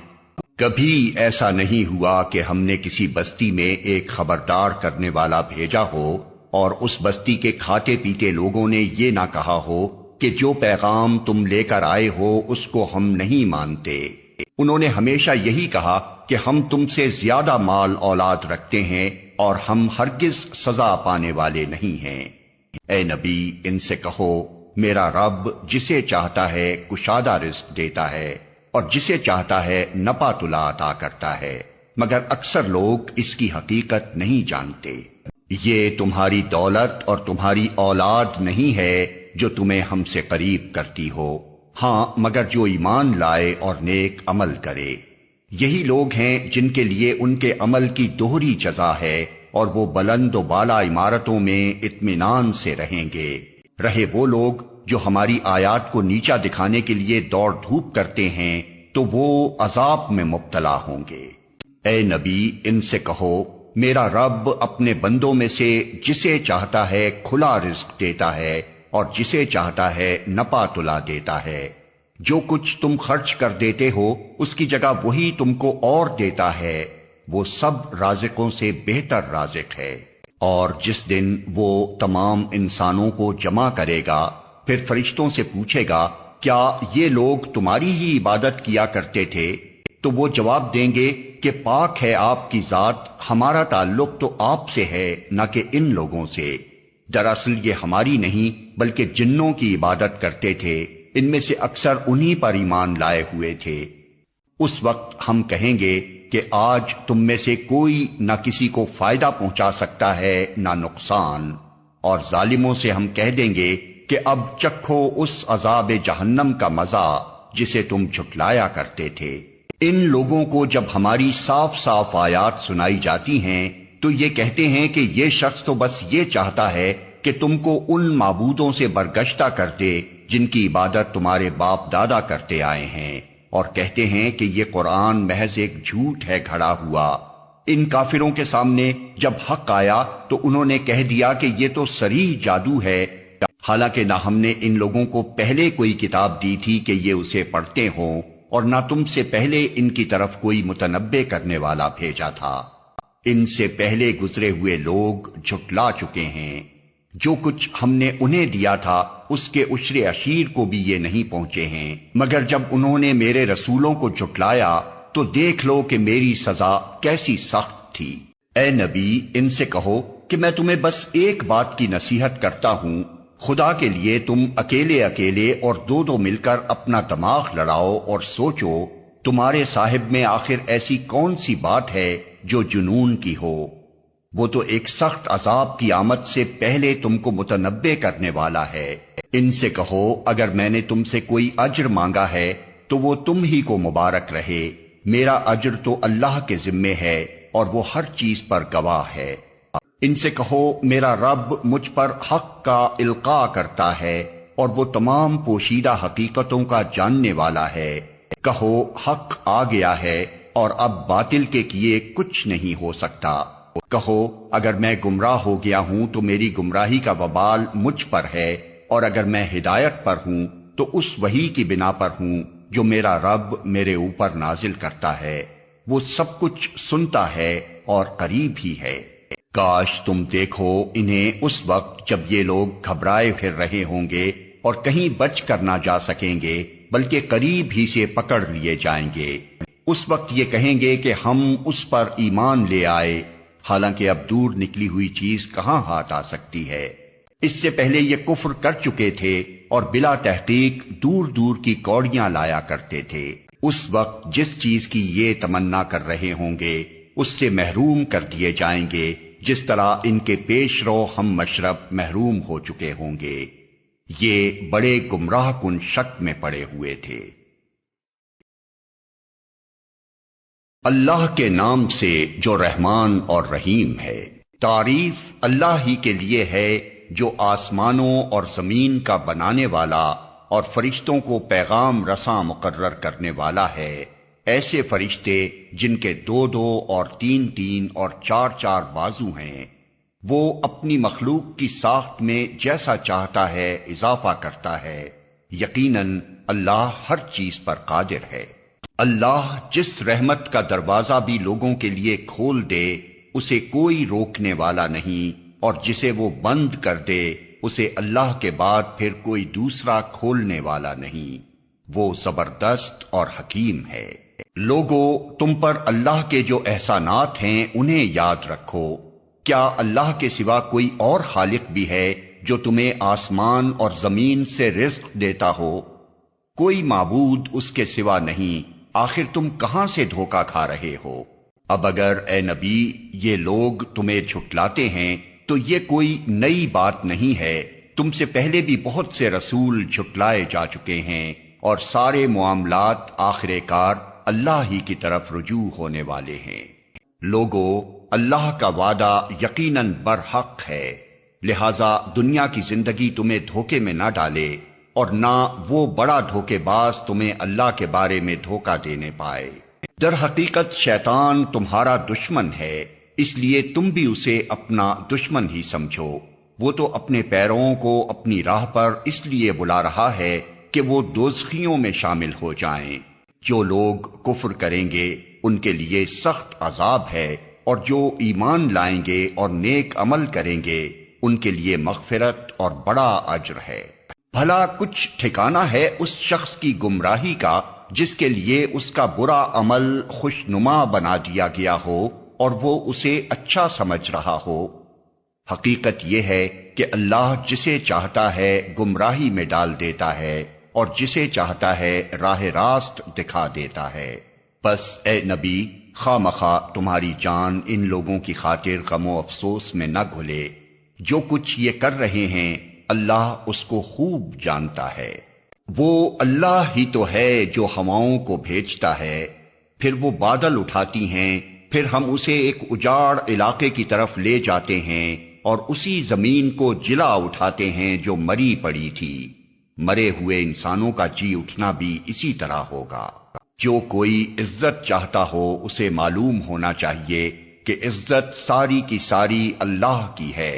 [SPEAKER 2] کبھی ایسا نہیں ہوا کہ ہم نے کسی بستی میں ایک خبردار کرنے والا بھیجا ہو اور اس بستی کے کھاتے پیتے لوگوں نے یہ نہ کہا ہو کہ جو پیغام تم لے کر آئے ہو اس کو ہم نہیں مانتے۔ انہوں نے ہمیشہ یہی کہا کہ ہم تم سے زیادہ مال اولاد رکھتے ہیں اور ہم ہرگز سزا پانے والے نہیں ہیں۔ اے نبی ان سے کہو، میرا رب جسے چاہتا ہے کشادہ رزق دیتا ہے اور جسے چاہتا ہے نپا تلا عطا کرتا ہے، مگر اکثر لوگ اس کی حقیقت نہیں جانتے۔ یہ تمہاری دولت اور تمہاری اولاد نہیں ہے جو تمہیں ہم سے قریب کرتی ہو، ہاں مگر جو ایمان لائے اور نیک عمل کرے۔ یہی لوگ ہیں جن کے لیے ان کے عمل کی دوہری جزا ہے اور وہ بلند و بالا عمارتوں میں اطمینان سے رہیں گے۔ رہے وہ لوگ جو ہماری آیات کو نیچا دکھانے کے لیے دوڑ دھوپ کرتے ہیں تو وہ عذاب میں مبتلا ہوں گے۔ اے نبی ان سے کہو، میرا رب اپنے بندوں میں سے جسے چاہتا ہے کھلا رزق دیتا ہے اور جسے چاہتا ہے نپا تلا دیتا ہے۔ جو کچھ تم خرچ کر دیتے ہو اس کی جگہ وہی تم کو اور دیتا ہے، وہ سب رازقوں سے بہتر رازق ہے۔ اور جس دن وہ تمام انسانوں کو جمع کرے گا پھر فرشتوں سے پوچھے گا، کیا یہ لوگ تمہاری ہی عبادت کیا کرتے تھے؟ تو وہ جواب دیں گے کہ پاک ہے آپ کی ذات، ہمارا تعلق تو آپ سے ہے نہ کہ ان لوگوں سے۔ دراصل یہ ہماری نہیں بلکہ جنوں کی عبادت کرتے تھے، ان میں سے اکثر انہی پر ایمان لائے ہوئے تھے۔ اس وقت ہم کہیں گے کہ آج تم میں سے کوئی نہ کسی کو فائدہ پہنچا سکتا ہے نہ نقصان، اور ظالموں سے ہم کہہ دیں گے کہ اب چکھو اس عذاب جہنم کا مزہ جسے تم جھٹلایا کرتے تھے۔ ان لوگوں کو جب ہماری صاف صاف آیات سنائی جاتی ہیں تو یہ کہتے ہیں کہ یہ شخص تو بس یہ چاہتا ہے کہ تم کو ان معبودوں سے برگشتہ کر دے جن کی عبادت تمہارے باپ دادا کرتے آئے ہیں، اور کہتے ہیں کہ یہ قرآن محض ایک جھوٹ ہے گھڑا ہوا۔ ان کافروں کے سامنے جب حق آیا تو انہوں نے کہہ دیا کہ یہ تو صریح جادو ہے، حالانکہ نہ ہم نے ان لوگوں کو پہلے کوئی کتاب دی تھی کہ یہ اسے پڑھتے ہوں، اور نہ تم سے پہلے ان کی طرف کوئی متنبع کرنے والا بھیجا تھا۔ ان سے پہلے گزرے ہوئے لوگ جھٹلا چکے ہیں۔ جو کچھ ہم نے انہیں دیا تھا اس کے عشر عشیر کو بھی یہ نہیں پہنچے ہیں، مگر جب انہوں نے میرے رسولوں کو جھٹلایا تو دیکھ لو کہ میری سزا کیسی سخت تھی۔ اے نبی ان سے کہو کہ میں تمہیں بس ایک بات کی نصیحت کرتا ہوں، خدا کے لیے تم اکیلے اکیلے اور دو دو مل کر اپنا دماغ لڑاؤ اور سوچو تمہارے صاحب میں آخر ایسی کون سی بات ہے جو جنون کی ہو۔ وہ تو ایک سخت عذاب کی آمد سے پہلے تم کو متنبع کرنے والا ہے۔ ان سے کہو اگر میں نے تم سے کوئی اجر مانگا ہے تو وہ تم ہی کو مبارک رہے، میرا اجر تو اللہ کے ذمے ہے اور وہ ہر چیز پر گواہ ہے۔ ان سے کہو میرا رب مجھ پر حق کا القاء کرتا ہے اور وہ تمام پوشیدہ حقیقتوں کا جاننے والا ہے۔ کہو حق آ گیا ہے اور اب باطل کے کیے کچھ نہیں ہو سکتا۔ کہو اگر میں گمراہ ہو گیا ہوں تو میری گمراہی کا وبال مجھ پر ہے، اور اگر میں ہدایت پر ہوں تو اس وحی کی بنا پر ہوں جو میرا رب میرے اوپر نازل کرتا ہے۔ وہ سب کچھ سنتا ہے اور قریب ہی ہے۔ کاش تم دیکھو انہیں اس وقت جب یہ لوگ گھبرائے پھر رہے ہوں گے اور کہیں بچ کر نہ جا سکیں گے، بلکہ قریب ہی سے پکڑ لیے جائیں گے۔ اس وقت یہ کہیں گے کہ ہم اس پر ایمان لے آئے، حالانکہ اب دور نکلی ہوئی چیز کہاں ہاتھ آ سکتی ہے۔ اس سے پہلے یہ کفر کر چکے تھے اور بلا تحقیق دور دور کی کوڑیاں لایا کرتے تھے۔ اس وقت جس چیز کی یہ تمنا کر رہے ہوں گے اس سے محروم کر دیے جائیں گے، جس طرح ان کے پیش رو ہم مشرب محروم ہو چکے ہوں گے۔ یہ بڑے گمراہ کن شک میں پڑے ہوئے تھے۔ اللہ کے نام سے جو رحمان اور رحیم ہے۔ تعریف اللہ ہی کے لیے ہے جو آسمانوں اور زمین کا بنانے والا اور فرشتوں کو پیغام رساں مقرر کرنے والا ہے۔ ایسے فرشتے جن کے 2 اور 3 اور 4 بازو ہیں، وہ اپنی مخلوق کی ساخت میں جیسا چاہتا ہے اضافہ کرتا ہے۔ یقیناً اللہ ہر چیز پر قادر ہے۔ اللہ جس رحمت کا دروازہ بھی لوگوں کے لیے کھول دے اسے کوئی روکنے والا نہیں، اور جسے وہ بند کر دے اسے اللہ کے بعد پھر کوئی دوسرا کھولنے والا نہیں۔ وہ زبردست اور حکیم ہے۔ لوگو، تم پر اللہ کے جو احسانات ہیں انہیں یاد رکھو۔ کیا اللہ کے سوا کوئی اور خالق بھی ہے جو تمہیں آسمان اور زمین سے رزق دیتا ہو؟ کوئی معبود اس کے سوا نہیں، آخر تم کہاں سے دھوکہ کھا رہے ہو؟ اب اگر اے نبی یہ لوگ تمہیں جھٹلاتے ہیں تو یہ کوئی نئی بات نہیں ہے، تم سے پہلے بھی بہت سے رسول جھٹلائے جا چکے ہیں، اور سارے معاملات آخر کار اللہ ہی کی طرف رجوع ہونے والے ہیں۔ لوگو، اللہ کا وعدہ یقیناً برحق ہے، لہذا دنیا کی زندگی تمہیں دھوکے میں نہ ڈالے، اور نہ وہ بڑا دھوکے باز تمہیں اللہ کے بارے میں دھوکہ دینے پائے۔ در حقیقت شیطان تمہارا دشمن ہے، اس لیے تم بھی اسے اپنا دشمن ہی سمجھو۔ وہ تو اپنے پیروں کو اپنی راہ پر اس لیے بلا رہا ہے کہ وہ دوزخیوں میں شامل ہو جائیں۔ جو لوگ کفر کریں گے ان کے لیے سخت عذاب ہے، اور جو ایمان لائیں گے اور نیک عمل کریں گے ان کے لیے مغفرت اور بڑا اجر ہے۔ بھلا کچھ ٹھکانہ ہے اس شخص کی گمراہی کا جس کے لیے اس کا برا عمل خوشنما بنا دیا گیا ہو اور وہ اسے اچھا سمجھ رہا ہو۔ حقیقت یہ ہے کہ اللہ جسے چاہتا ہے گمراہی میں ڈال دیتا ہے اور جسے چاہتا ہے راہ راست دکھا دیتا ہے۔ بس اے نبی، خواہ مخواہ تمہاری جان ان لوگوں کی خاطر غم و افسوس میں نہ گھلے۔ جو کچھ یہ کر رہے ہیں اللہ اس کو خوب جانتا ہے۔ وہ اللہ ہی تو ہے جو ہواؤں کو بھیجتا ہے، پھر وہ بادل اٹھاتی ہیں، پھر ہم اسے ایک اجاڑ علاقے کی طرف لے جاتے ہیں اور اسی زمین کو جلا اٹھاتے ہیں جو مری پڑی تھی۔ مرے ہوئے انسانوں کا جی اٹھنا بھی اسی طرح ہوگا۔ جو کوئی عزت چاہتا ہو اسے معلوم ہونا چاہیے کہ عزت ساری کی ساری اللہ کی ہے۔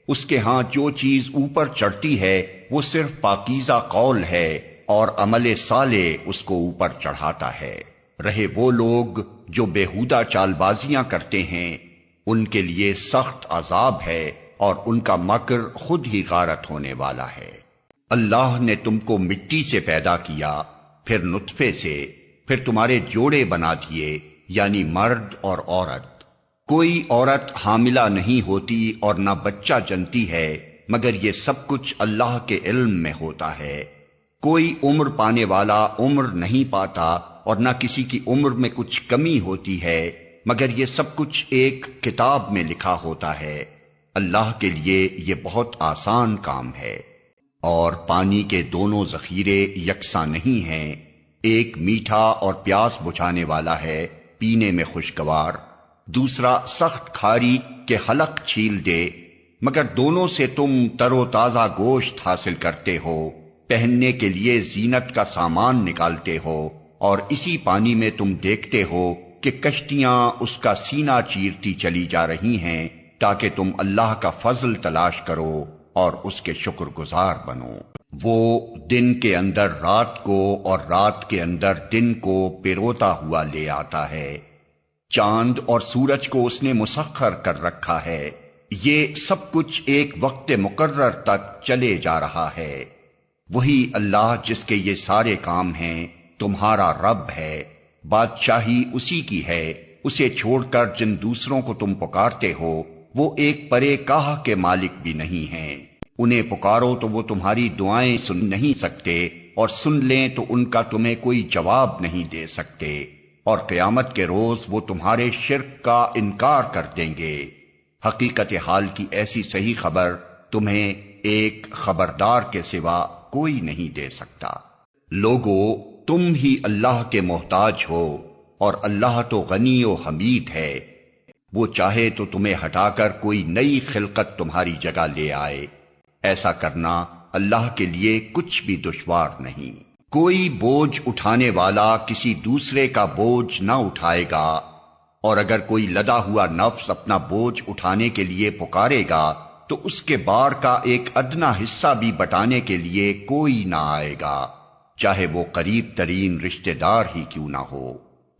[SPEAKER 2] اس کے ہاں جو چیز اوپر چڑھتی ہے وہ صرف پاکیزہ قول ہے اور عمل صالح اس کو اوپر چڑھاتا ہے۔ رہے وہ لوگ جو بیہودہ چال بازیاں کرتے ہیں ان کے لیے سخت عذاب ہے اور ان کا مکر خود ہی غارت ہونے والا ہے۔ اللہ نے تم کو مٹی سے پیدا کیا، پھر نطفے سے، پھر تمہارے جوڑے بنا دیے، یعنی مرد اور عورت۔ کوئی عورت حاملہ نہیں ہوتی اور نہ بچہ جنتی ہے مگر یہ سب کچھ اللہ کے علم میں ہوتا ہے۔ کوئی عمر پانے والا عمر نہیں پاتا اور نہ کسی کی عمر میں کچھ کمی ہوتی ہے مگر یہ سب کچھ ایک کتاب میں لکھا ہوتا ہے۔ اللہ کے لیے یہ بہت آسان کام ہے۔ اور پانی کے دونوں ذخیرے یکساں نہیں ہیں، ایک میٹھا اور پیاس بجھانے والا ہے، پینے میں خوشگوار، دوسرا سخت کھاری کہ حلق چھیل دے، مگر دونوں سے تم تر و تازہ گوشت حاصل کرتے ہو، پہننے کے لیے زینت کا سامان نکالتے ہو، اور اسی پانی میں تم دیکھتے ہو کہ کشتیاں اس کا سینہ چیرتی چلی جا رہی ہیں تاکہ تم اللہ کا فضل تلاش کرو اور اس کے شکر گزار بنو۔ وہ دن کے اندر رات کو اور رات کے اندر دن کو پیروتا ہوا لے آتا ہے۔ چاند اور سورج کو اس نے مسخر کر رکھا ہے۔ یہ سب کچھ ایک وقت مقرر تک چلے جا رہا ہے۔ وہی اللہ جس کے یہ سارے کام ہیں تمہارا رب ہے، بادشاہی اسی کی ہے، اسے چھوڑ کر جن دوسروں کو تم پکارتے ہو وہ ایک پرے کاہ کے مالک بھی نہیں ہیں۔ انہیں پکارو تو وہ تمہاری دعائیں سن نہیں سکتے، اور سن لیں تو ان کا تمہیں کوئی جواب نہیں دے سکتے، اور قیامت کے روز وہ تمہارے شرک کا انکار کر دیں گے۔ حقیقت حال کی ایسی صحیح خبر تمہیں ایک خبردار کے سوا کوئی نہیں دے سکتا۔ لوگو، تم ہی اللہ کے محتاج ہو، اور اللہ تو غنی و حمید ہے۔ وہ چاہے تو تمہیں ہٹا کر کوئی نئی خلقت تمہاری جگہ لے آئے، ایسا کرنا اللہ کے لیے کچھ بھی دشوار نہیں۔ کوئی بوجھ اٹھانے والا کسی دوسرے کا بوجھ نہ اٹھائے گا، اور اگر کوئی لدا ہوا نفس اپنا بوجھ اٹھانے کے لیے پکارے گا تو اس کے بار کا ایک ادنا حصہ بھی بٹانے کے لیے کوئی نہ آئے گا، چاہے وہ قریب ترین رشتہ دار ہی کیوں نہ ہو۔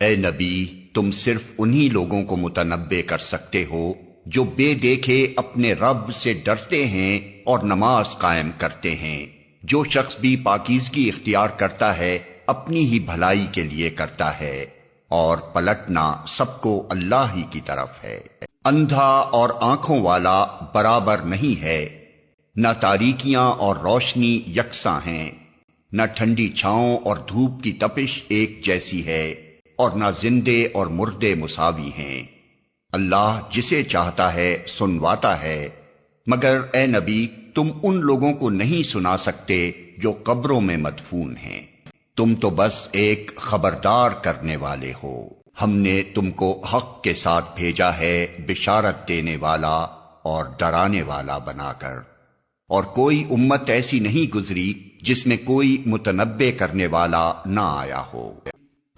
[SPEAKER 2] اے نبی، تم صرف انہی لوگوں کو متنبع کر سکتے ہو جو بے دیکھے اپنے رب سے ڈرتے ہیں اور نماز قائم کرتے ہیں۔ جو شخص بھی پاکیزگی اختیار کرتا ہے اپنی ہی بھلائی کے لیے کرتا ہے، اور پلٹنا سب کو اللہ ہی کی طرف ہے۔ اندھا اور آنکھوں والا برابر نہیں ہے، نہ تاریکیاں اور روشنی یکساں ہیں، نہ ٹھنڈی چھاؤں اور دھوپ کی تپش ایک جیسی ہے، اور نہ زندے اور مردے مساوی ہیں۔ اللہ جسے چاہتا ہے سنواتا ہے، مگر اے نبی تم ان لوگوں کو نہیں سنا سکتے جو قبروں میں مدفون ہیں، تم تو بس ایک خبردار کرنے والے ہو۔ ہم نے تم کو حق کے ساتھ بھیجا ہے بشارت دینے والا اور ڈرانے والا بنا کر، اور کوئی امت ایسی نہیں گزری جس میں کوئی متنبع کرنے والا نہ آیا ہو۔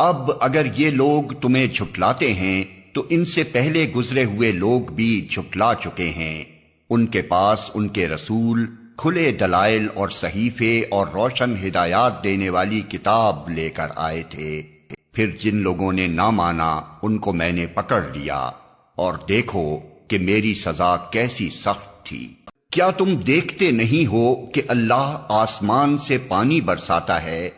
[SPEAKER 2] اب اگر یہ لوگ تمہیں جھٹلاتے ہیں تو ان سے پہلے گزرے ہوئے لوگ بھی جھٹلا چکے ہیں۔ ان کے پاس ان کے رسول کھلے دلائل اور صحیفے اور روشن ہدایات دینے والی کتاب لے کر آئے تھے، پھر جن لوگوں نے نہ مانا ان کو میں نے پکڑ لیا، اور دیکھو کہ میری سزا کیسی سخت تھی۔ کیا تم دیکھتے نہیں ہو کہ اللہ آسمان سے پانی برساتا ہے،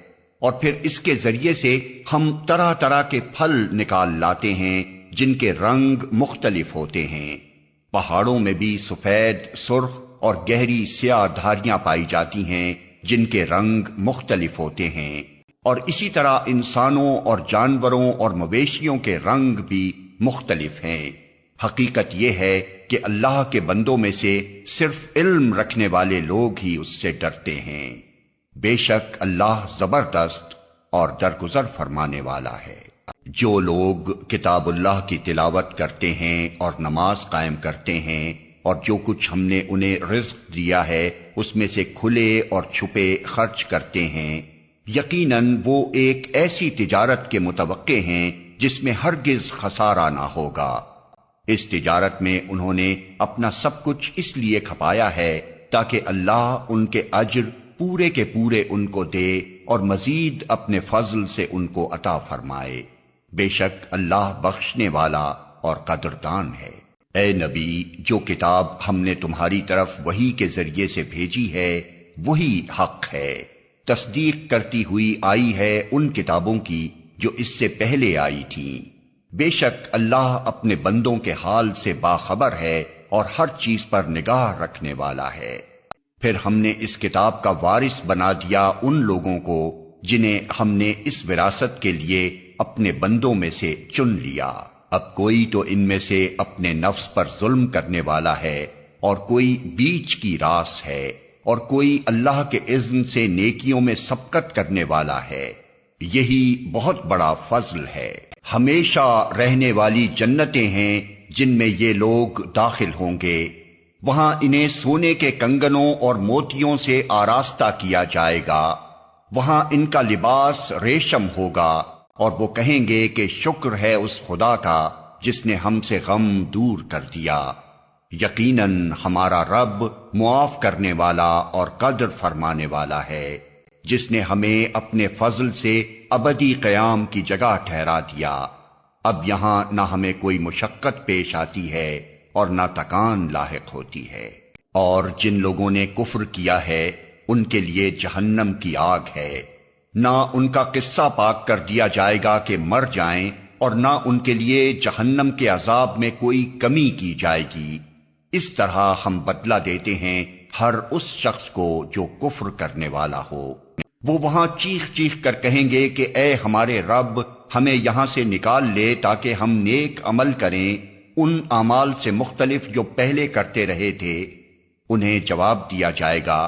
[SPEAKER 2] اور پھر اس کے ذریعے سے ہم طرح طرح کے پھل نکال لاتے ہیں جن کے رنگ مختلف ہوتے ہیں۔ پہاڑوں میں بھی سفید، سرخ اور گہری سیاہ دھاریاں پائی جاتی ہیں جن کے رنگ مختلف ہوتے ہیں، اور اسی طرح انسانوں اور جانوروں اور مویشیوں کے رنگ بھی مختلف ہیں۔ حقیقت یہ ہے کہ اللہ کے بندوں میں سے صرف علم رکھنے والے لوگ ہی اس سے ڈرتے ہیں۔ بے شک اللہ زبردست اور درگزر فرمانے والا ہے۔ جو لوگ کتاب اللہ کی تلاوت کرتے ہیں اور نماز قائم کرتے ہیں، اور جو کچھ ہم نے انہیں رزق دیا ہے اس میں سے کھلے اور چھپے خرچ کرتے ہیں، یقیناً وہ ایک ایسی تجارت کے متوقع ہیں جس میں ہرگز خسارہ نہ ہوگا۔ اس تجارت میں انہوں نے اپنا سب کچھ اس لیے کھپایا ہے تاکہ اللہ ان کے اجر پورے کے پورے ان کو دے اور مزید اپنے فضل سے ان کو عطا فرمائے۔ بے شک اللہ بخشنے والا اور قدردان ہے۔ اے نبی، جو کتاب ہم نے تمہاری طرف وحی کے ذریعے سے بھیجی ہے وہی حق ہے، تصدیق کرتی ہوئی آئی ہے ان کتابوں کی جو اس سے پہلے آئی تھیں۔ بے شک اللہ اپنے بندوں کے حال سے باخبر ہے اور ہر چیز پر نگاہ رکھنے والا ہے۔ پھر ہم نے اس کتاب کا وارث بنا دیا ان لوگوں کو جنہیں ہم نے اس وراثت کے لیے اپنے بندوں میں سے چن لیا۔ اب کوئی تو ان میں سے اپنے نفس پر ظلم کرنے والا ہے، اور کوئی بیچ کی راس ہے، اور کوئی اللہ کے اذن سے نیکیوں میں سبقت کرنے والا ہے۔ یہی بہت بڑا فضل ہے۔ ہمیشہ رہنے والی جنتیں ہیں جن میں یہ لوگ داخل ہوں گے، وہاں انہیں سونے کے کنگنوں اور موتیوں سے آراستہ کیا جائے گا، وہاں ان کا لباس ریشم ہوگا، اور وہ کہیں گے کہ شکر ہے اس خدا کا جس نے ہم سے غم دور کر دیا۔ یقیناً ہمارا رب معاف کرنے والا اور قدر فرمانے والا ہے، جس نے ہمیں اپنے فضل سے ابدی قیام کی جگہ ٹھہرا دیا۔ اب یہاں نہ ہمیں کوئی مشقت پیش آتی ہے اور نہ تکان لاحق ہوتی ہے۔ اور جن لوگوں نے کفر کیا ہے ان کے لیے جہنم کی آگ ہے، نہ ان کا قصہ پاک کر دیا جائے گا کہ مر جائیں، اور نہ ان کے لیے جہنم کے عذاب میں کوئی کمی کی جائے گی۔ اس طرح ہم بدلہ دیتے ہیں ہر اس شخص کو جو کفر کرنے والا ہو۔ وہ وہاں چیخ چیخ کر کہیں گے کہ اے ہمارے رب، ہمیں یہاں سے نکال لے تاکہ ہم نیک عمل کریں ان اعمال سے مختلف جو پہلے کرتے رہے تھے۔ انہیں جواب دیا جائے گا،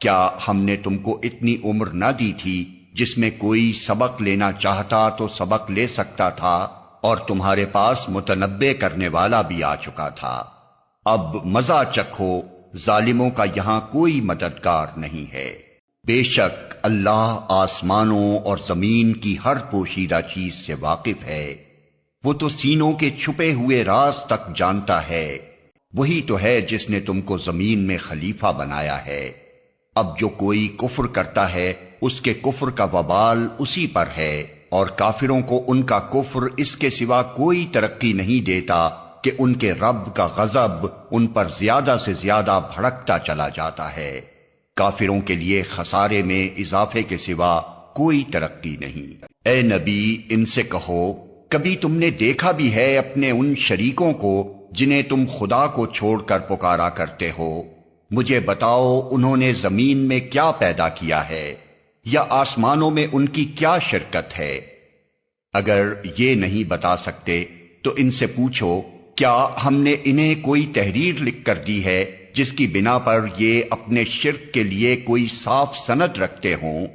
[SPEAKER 2] کیا ہم نے تم کو اتنی عمر نہ دی تھی جس میں کوئی سبق لینا چاہتا تو سبق لے سکتا تھا، اور تمہارے پاس متنبع کرنے والا بھی آ چکا تھا۔ اب مزہ چکھو، ظالموں کا یہاں کوئی مددگار نہیں ہے۔ بے شک اللہ آسمانوں اور زمین کی ہر پوشیدہ چیز سے واقف ہے، وہ تو سینوں کے چھپے ہوئے راز تک جانتا ہے۔ وہی تو ہے جس نے تم کو زمین میں خلیفہ بنایا ہے۔ اب جو کوئی کفر کرتا ہے اس کے کفر کا وبال اسی پر ہے، اور کافروں کو ان کا کفر اس کے سوا کوئی ترقی نہیں دیتا کہ ان کے رب کا غضب ان پر زیادہ سے زیادہ بھڑکتا چلا جاتا ہے۔ کافروں کے لیے خسارے میں اضافے کے سوا کوئی ترقی نہیں۔ اے نبی، ان سے کہو، کبھی تم نے دیکھا بھی ہے اپنے ان شریکوں کو جنہیں تم خدا کو چھوڑ کر پکارا کرتے ہو؟ مجھے بتاؤ انہوں نے زمین میں کیا پیدا کیا ہے، یا آسمانوں میں ان کی کیا شرکت ہے؟ اگر یہ نہیں بتا سکتے تو ان سے پوچھو، کیا ہم نے انہیں کوئی تحریر لکھ کر دی ہے جس کی بنا پر یہ اپنے شرک کے لیے کوئی صاف سند رکھتے ہوں؟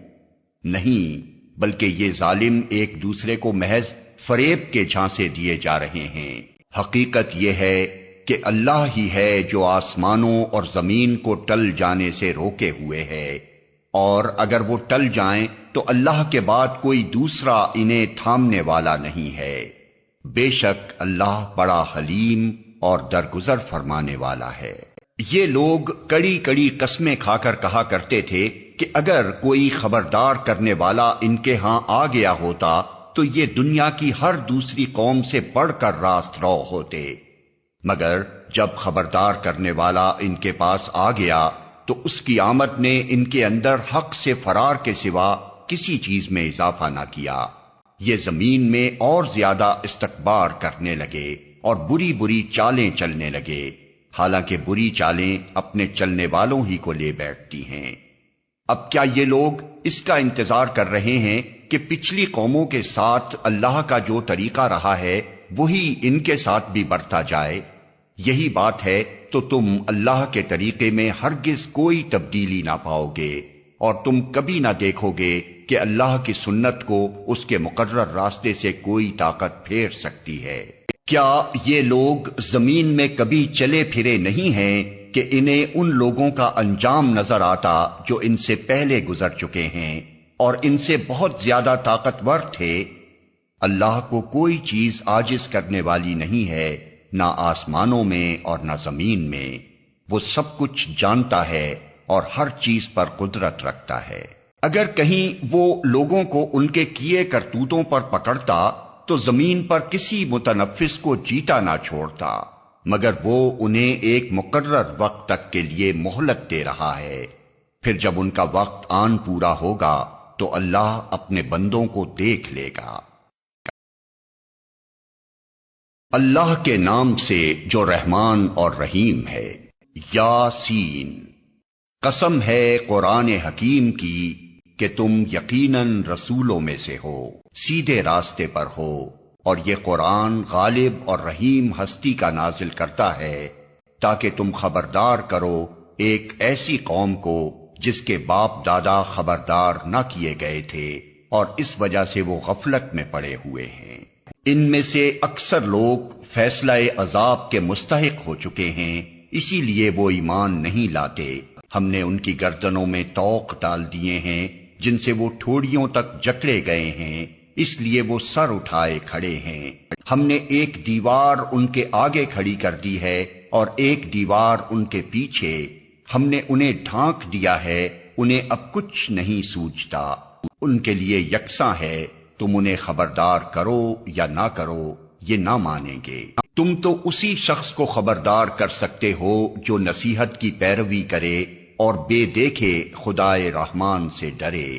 [SPEAKER 2] نہیں، بلکہ یہ ظالم ایک دوسرے کو محض فریب کے جھانسے دیے جا رہے ہیں۔ حقیقت یہ ہے کہ اللہ ہی ہے جو آسمانوں اور زمین کو ٹل جانے سے روکے ہوئے ہے، اور اگر وہ ٹل جائیں تو اللہ کے بعد کوئی دوسرا انہیں تھامنے والا نہیں ہے۔ بے شک اللہ بڑا حلیم اور درگزر فرمانے والا ہے۔ یہ لوگ کڑی کڑی قسمیں کھا کر کہا کرتے تھے کہ اگر کوئی خبردار کرنے والا ان کے ہاں آ گیا ہوتا تو یہ دنیا کی ہر دوسری قوم سے بڑھ کر راست رو ہوتے، مگر جب خبردار کرنے والا ان کے پاس آ گیا تو اس کی آمد نے ان کے اندر حق سے فرار کے سوا کسی چیز میں اضافہ نہ کیا۔ یہ زمین میں اور زیادہ استکبار کرنے لگے اور بری بری چالیں چلنے لگے، حالانکہ بری چالیں اپنے چلنے والوں ہی کو لے بیٹھتی ہیں۔ اب کیا یہ لوگ اس کا انتظار کر رہے ہیں کہ پچھلی قوموں کے ساتھ اللہ کا جو طریقہ رہا ہے وہی ان کے ساتھ بھی بڑھتا جائے؟ یہی بات ہے تو تم اللہ کے طریقے میں ہرگز کوئی تبدیلی نہ پاؤ گے، اور تم کبھی نہ دیکھو گے کہ اللہ کی سنت کو اس کے مقرر راستے سے کوئی طاقت پھیر سکتی ہے۔ کیا یہ لوگ زمین میں کبھی چلے پھرے نہیں ہیں کہ انہیں ان لوگوں کا انجام نظر آتا جو ان سے پہلے گزر چکے ہیں اور ان سے بہت زیادہ طاقتور تھے؟ اللہ کو کوئی چیز عاجز کرنے والی نہیں ہے، نہ آسمانوں میں اور نہ زمین میں۔ وہ سب کچھ جانتا ہے اور ہر چیز پر قدرت رکھتا ہے۔ اگر کہیں وہ لوگوں کو ان کے کیے کرتوتوں پر پکڑتا تو زمین پر کسی متنفس کو جیتا نہ چھوڑتا، مگر وہ انہیں ایک مقرر وقت تک کے لیے مہلت دے رہا ہے۔ پھر جب ان کا وقت آن پورا ہوگا تو اللہ اپنے بندوں کو دیکھ لے گا۔ اللہ کے نام سے جو رحمان اور رحیم ہے۔ یاسین، قسم ہے قرآن حکیم کی کہ تم یقیناً رسولوں میں سے ہو، سیدھے راستے پر ہو، اور یہ قرآن غالب اور رحیم ہستی کا نازل کرتا ہے تاکہ تم خبردار کرو ایک ایسی قوم کو جس کے باپ دادا خبردار نہ کیے گئے تھے اور اس وجہ سے وہ غفلت میں پڑے ہوئے ہیں۔ ان میں سے اکثر لوگ فیصلہ عذاب کے مستحق ہو چکے ہیں، اسی لیے وہ ایمان نہیں لاتے۔ ہم نے ان کی گردنوں میں طوق ڈال دیے ہیں جن سے وہ ٹھوڑیوں تک جکڑے گئے ہیں، اس لیے وہ سر اٹھائے کھڑے ہیں۔ ہم نے ایک دیوار ان کے آگے کھڑی کر دی ہے اور ایک دیوار ان کے پیچھے، ہم نے انہیں ڈھانک دیا ہے، انہیں اب کچھ نہیں سوچتا۔ ان کے لیے یکساں ہے، تم انہیں خبردار کرو یا نہ کرو، یہ نہ مانیں گے۔ تم تو اسی شخص کو خبردار کر سکتے ہو جو نصیحت کی پیروی کرے اور بے دیکھے خدائے رحمان سے ڈرے،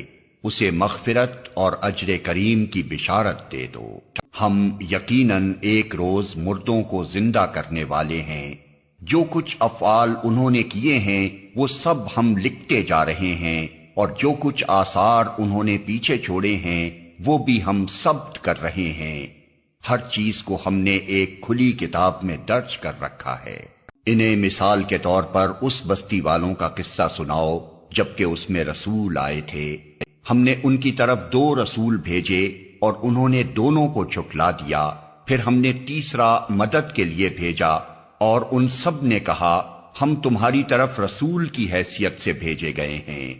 [SPEAKER 2] اسے مغفرت اور اجر کریم کی بشارت دے دو۔ ہم یقیناً ایک روز مردوں کو زندہ کرنے والے ہیں، جو کچھ افعال انہوں نے کیے ہیں وہ سب ہم لکھتے جا رہے ہیں، اور جو کچھ آثار انہوں نے پیچھے چھوڑے ہیں وہ بھی ہم ثبت کر رہے ہیں۔ ہر چیز کو ہم نے ایک کھلی کتاب میں درج کر رکھا ہے۔ انہیں مثال کے طور پر اس بستی والوں کا قصہ سناؤ جبکہ اس میں رسول آئے تھے۔ ہم نے ان کی طرف 2 رسول بھیجے اور انہوں نے دونوں کو جھٹلا دیا، پھر ہم نے تیسرا مدد کے لیے بھیجا اور ان سب نے کہا ہم تمہاری طرف رسول کی حیثیت سے بھیجے گئے ہیں۔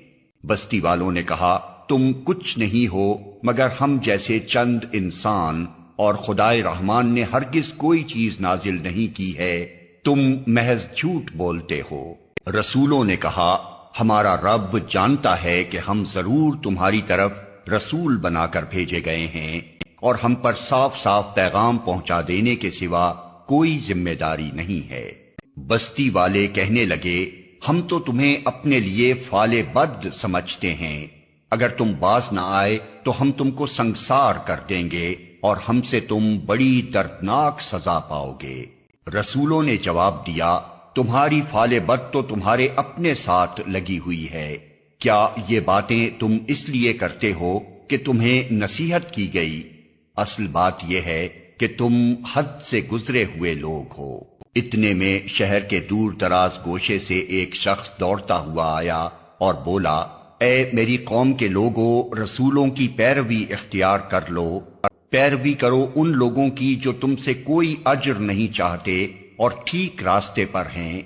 [SPEAKER 2] بستی والوں نے کہا تم کچھ نہیں ہو مگر ہم جیسے چند انسان، اور خدائے رحمان نے ہرگز کوئی چیز نازل نہیں کی ہے، تم محض جھوٹ بولتے ہو۔ رسولوں نے کہا ہمارا رب جانتا ہے کہ ہم ضرور تمہاری طرف رسول بنا کر بھیجے گئے ہیں، اور ہم پر صاف صاف پیغام پہنچا دینے کے سوا کوئی ذمہ داری نہیں ہے۔ بستی والے کہنے لگے ہم تو تمہیں اپنے لیے فال بد سمجھتے ہیں، اگر تم باز نہ آئے تو ہم تم کو سنگسار کر دیں گے اور ہم سے تم بڑی دردناک سزا پاؤ گے۔ رسولوں نے جواب دیا تمہاری فال بد تو تمہارے اپنے ساتھ لگی ہوئی ہے، کیا یہ باتیں تم اس لیے کرتے ہو کہ تمہیں نصیحت کی گئی؟ اصل بات یہ ہے کہ تم حد سے گزرے ہوئے لوگ ہو۔ اتنے میں شہر کے دور دراز گوشے سے ایک شخص دوڑتا ہوا آیا اور بولا اے میری قوم کے لوگوں، رسولوں کی پیروی اختیار کر لو، پیروی کرو ان لوگوں کی جو تم سے کوئی اجر نہیں چاہتے اور ٹھیک راستے پر ہیں۔